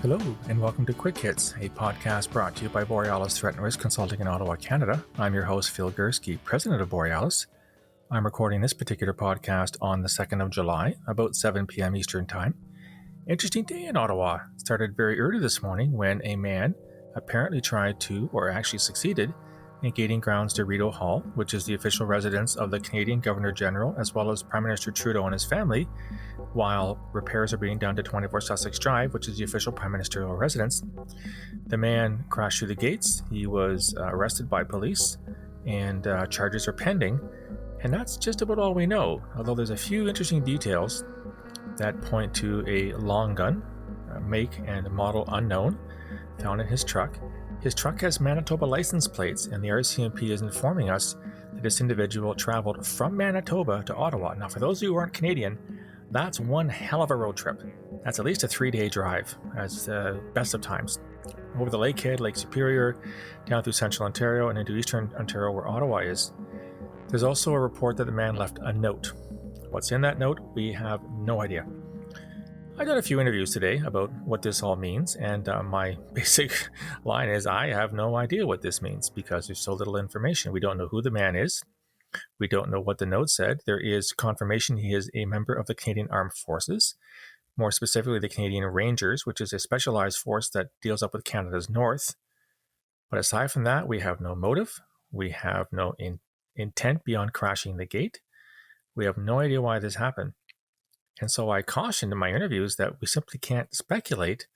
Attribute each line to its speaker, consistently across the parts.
Speaker 1: Hello, and welcome to Quick Hits, a podcast brought to you by Borealis Threat and Risk Consulting in Ottawa, Canada. I'm your host, Phil Gurski, president of Borealis. I'm recording this particular podcast on the 2nd of July, about 7 p.m. Eastern Time. Interesting day in Ottawa. Started very early this morning when a man apparently tried to, or actually succeeded, in gaining grounds to Rideau Hall, which is the official residence of the Canadian Governor-General, as well as Prime Minister Trudeau and his family, while repairs are being done to 24 Sussex Drive, which is the official Prime Ministerial residence. The man crashed through the gates. He was arrested by police, and charges are pending. And that's just about all we know, although there's a few interesting details that point to a long gun, make and model unknown, found in his truck. His truck has Manitoba license plates, and the RCMP is informing us that this individual traveled from Manitoba to Ottawa. Now, for those of you who aren't Canadian, that's one hell of a road trip. That's at least a 3-day drive, as best of times. Over the Lakehead, Lake Superior, down through central Ontario, and into eastern Ontario where Ottawa is. There's also a report that the man left a note. What's in that note? We have no idea. I did a few interviews today about what this all means, and my basic line is I have no idea what this means because there's so little information. We don't know who the man is. We don't know what the note said. There is confirmation he is a member of the Canadian Armed Forces, more specifically the Canadian Rangers, which is a specialized force that deals up with Canada's north. But aside from that, we have no motive. We have no intent beyond crashing the gate. We have no idea why this happened. And so I cautioned in my interviews that we simply can't speculate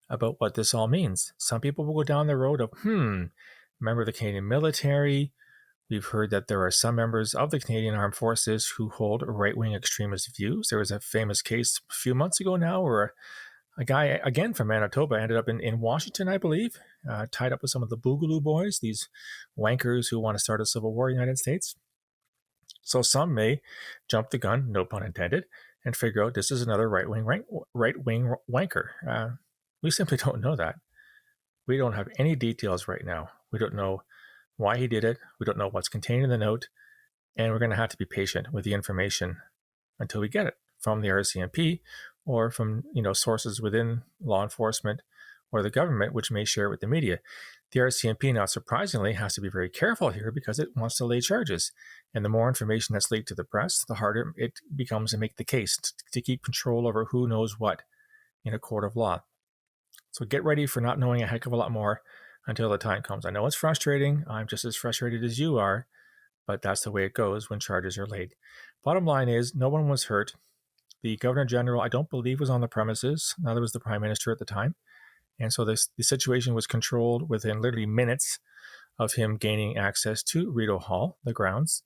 Speaker 1: about what this all means. Some people will go down the road of, member of the Canadian military. We've heard that there are some members of the Canadian Armed Forces who hold right-wing extremist views. There was a famous case a few months ago now where a guy, again from Manitoba, ended up in Washington, I believe, tied up with some of the Boogaloo boys, these wankers who want to start a civil war in the United States. So some may jump the gun, no pun intended, and figure out this is another right-wing wanker. We simply don't know that. We don't have any details right now. We don't know why he did it. We don't know what's contained in the note. And we're going to have to be patient with the information until we get it from the RCMP or from sources within law enforcement or the government, which may share it with the media. The RCMP, not surprisingly, has to be very careful here because it wants to lay charges. And the more information that's leaked to the press, the harder it becomes to make the case, to keep control over who knows what in a court of law. So get ready for not knowing a heck of a lot more until the time comes. I know it's frustrating. I'm just as frustrated as you are, but that's the way it goes when charges are laid. Bottom line is, no one was hurt. The Governor-General, I don't believe, was on the premises. Neither was the Prime Minister at the time. And so the situation was controlled within literally minutes of him gaining access to Rideau Hall, the grounds.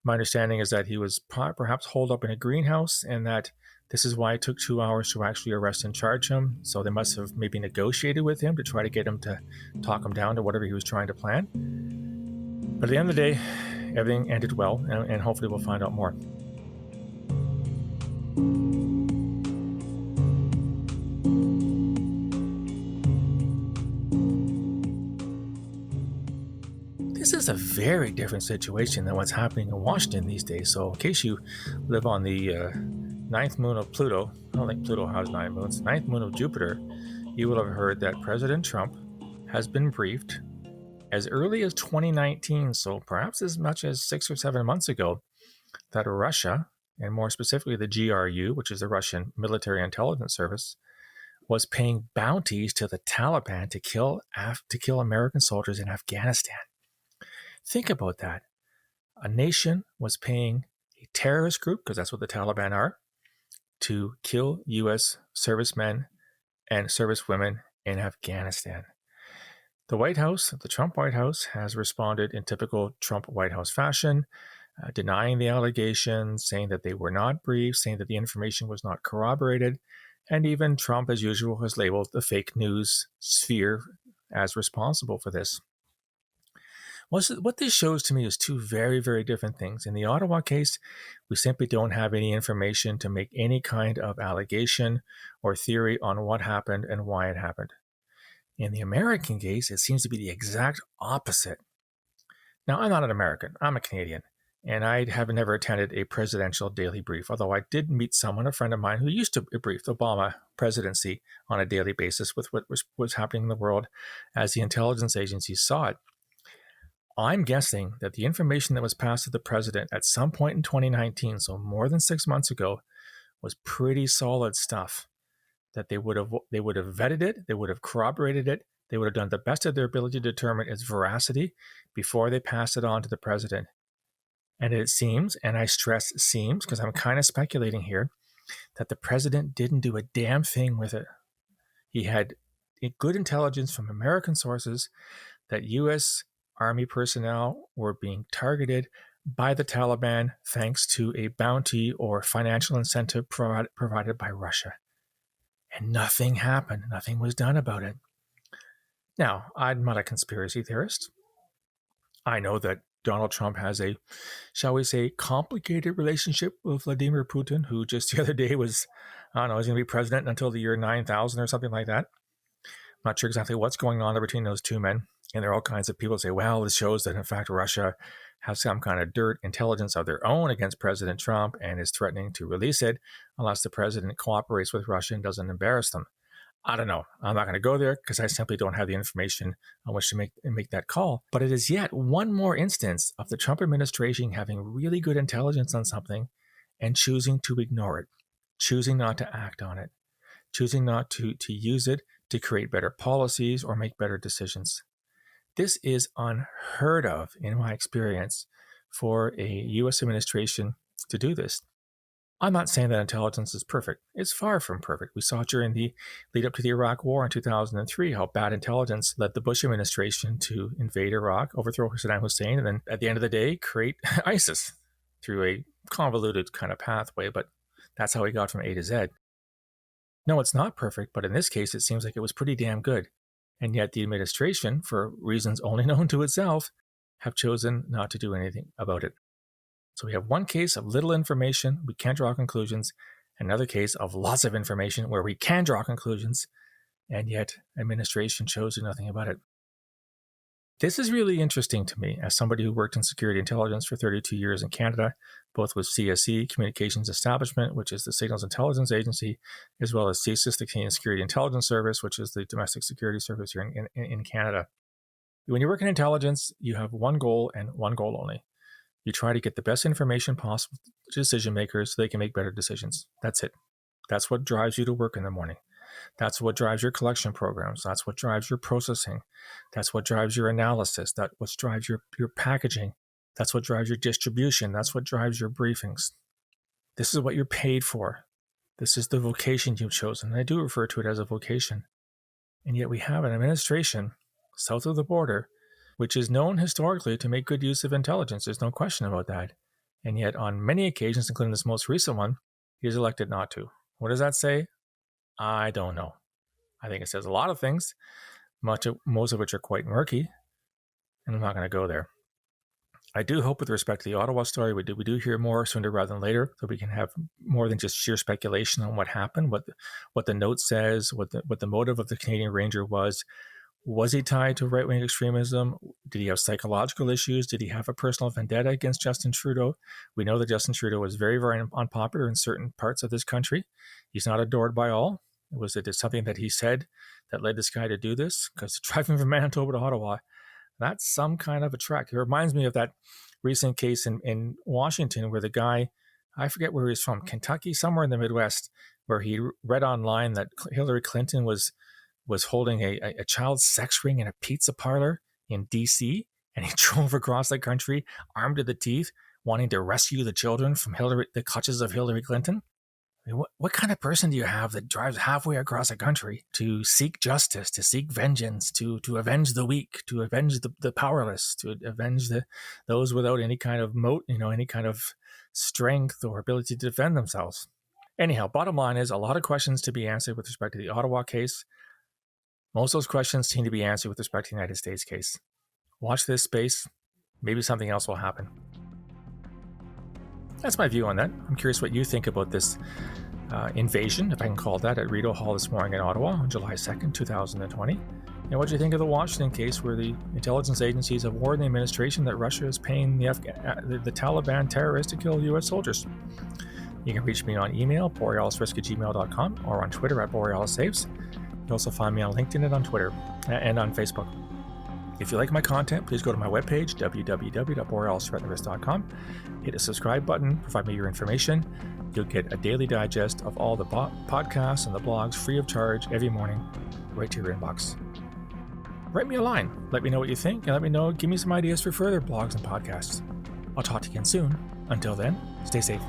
Speaker 1: My understanding is that he was perhaps holed up in a greenhouse and that this is why it took 2 hours to actually arrest and charge him. So they must have maybe negotiated with him to try to get him to talk him down to whatever he was trying to plan. But at the end of the day, everything ended well, and hopefully we'll find out more. This is a very different situation than what's happening in Washington these days. So in case you live on the ninth moon of Pluto, I don't think Pluto has 9 moons, ninth moon of Jupiter, you will have heard that President Trump has been briefed as early as 2019, so perhaps as much as 6 or 7 months ago, that Russia, and more specifically the GRU, which is the Russian Military Intelligence Service, was paying bounties to the Taliban to kill American soldiers in Afghanistan. Think about that. A nation was paying a terrorist group, because that's what the Taliban are, to kill U.S. servicemen and servicewomen in Afghanistan. The White House, the Trump White House, has responded in typical Trump White House fashion, denying the allegations, saying that they were not briefed, saying that the information was not corroborated, and even Trump, as usual, has labeled the fake news sphere as responsible for this. What this shows to me is two very, very different things. In the Ottawa case, we simply don't have any information to make any kind of allegation or theory on what happened and why it happened. In the American case, it seems to be the exact opposite. Now, I'm not an American. I'm a Canadian. And I have never attended a presidential daily brief, although I did meet someone, a friend of mine, who used to brief the Obama presidency on a daily basis with what was happening in the world as the intelligence agencies saw it. I'm guessing that the information that was passed to the president at some point in 2019, so more than 6 months ago, was pretty solid stuff. That they would have vetted it, they would have corroborated it, they would have done the best of their ability to determine its veracity before they passed it on to the president. And it seems, and I stress seems because I'm kind of speculating here, that the president didn't do a damn thing with it. He had good intelligence from American sources that U.S. Army personnel were being targeted by the Taliban thanks to a bounty or financial incentive provided by Russia. And nothing happened. Nothing was done about it. Now, I'm not a conspiracy theorist. I know that Donald Trump has a, shall we say, complicated relationship with Vladimir Putin, who just the other day was, I don't know, he's going to be president until the year 9000 or something like that. I'm not sure exactly what's going on there between those two men. And there are all kinds of people who say, well, this shows that, in fact, Russia has some kind of dirt intelligence of their own against President Trump and is threatening to release it unless the president cooperates with Russia and doesn't embarrass them. I don't know. I'm not going to go there because I simply don't have the information on which to make that call. But it is yet one more instance of the Trump administration having really good intelligence on something and choosing to ignore it, choosing not to act on it, choosing not to use it to create better policies or make better decisions. This is unheard of in my experience for a U.S. administration to do this. I'm not saying that intelligence is perfect. It's far from perfect. We saw during the lead up to the Iraq War in 2003 how bad intelligence led the Bush administration to invade Iraq, overthrow Saddam Hussein, and then at the end of the day, create ISIS through a convoluted kind of pathway. But that's how we got from A to Z. No, it's not perfect, but in this case, it seems like it was pretty damn good. And yet the administration, for reasons only known to itself, have chosen not to do anything about it. So we have one case of little information, we can't draw conclusions, another case of lots of information where we can draw conclusions, and yet administration chose to do nothing about it. This is really interesting to me as somebody who worked in security intelligence for 32 years in Canada, both with CSE, Communications Establishment, which is the Signals Intelligence Agency, as well as CSIS, the Canadian Security Intelligence Service, which is the domestic security service here in Canada. When you work in intelligence, you have one goal and one goal only. You try to get the best information possible to decision makers so they can make better decisions. That's it. That's what drives you to work in the morning. That's what drives your collection programs. That's what drives your processing. That's what drives your analysis. That's what drives your packaging. That's what drives your distribution. That's what drives your briefings. This is what you're paid for. This is the vocation you've chosen. And I do refer to it as a vocation. And yet we have an administration south of the border, which is known historically to make good use of intelligence. There's no question about that. And yet on many occasions, including this most recent one, he is elected not to. What does that say? I don't know. I think it says a lot of things, most of which are quite murky, and I'm not going to go there. I do hope with respect to the Ottawa story, we do hear more sooner rather than later, so we can have more than just sheer speculation on what happened, what the note says, what the motive of the Canadian Ranger was. Was he tied to right-wing extremism? Did he have psychological issues? Did he have a personal vendetta against Justin Trudeau? We know that Justin Trudeau was very, very unpopular in certain parts of this country. He's not adored by all. Was it something that he said that led this guy to do this? Because driving from Manitoba to Ottawa, that's some kind of a trek. It reminds me of that recent case in Washington where the guy, I forget where he's from, Kentucky, somewhere in the Midwest, where he read online that Hillary Clinton was holding a child sex ring in a pizza parlor in D.C., and he drove across the country armed to the teeth, wanting to rescue the children from the clutches of Hillary Clinton. I mean, what kind of person do you have that drives halfway across a country to seek justice, to seek vengeance, to avenge the weak, to avenge the powerless, to avenge those without any kind of any kind of strength or ability to defend themselves? Anyhow, bottom line is a lot of questions to be answered with respect to the Ottawa case. Most of those questions seem to be answered with respect to the United States case. Watch this space. Maybe something else will happen. That's my view on that. I'm curious what you think about this invasion, if I can call it that, at Rideau Hall this morning in Ottawa on July 2nd, 2020. And what do you think of the Washington case, where the intelligence agencies have warned the administration that Russia is paying the Taliban terrorists to kill U.S. soldiers? You can reach me on email, borealisrisk@gmail.com, or on Twitter @BorealisSaves. You'll also find me on LinkedIn and on Twitter and on Facebook. If you like my content, please go to my webpage, www.borealisthreatandrisk.com. Hit the subscribe button, provide me your information. You'll get a daily digest of all the podcasts and the blogs free of charge every morning, right to your inbox. Write me a line. Let me know what you think, and give me some ideas for further blogs and podcasts. I'll talk to you again soon. Until then, stay safe.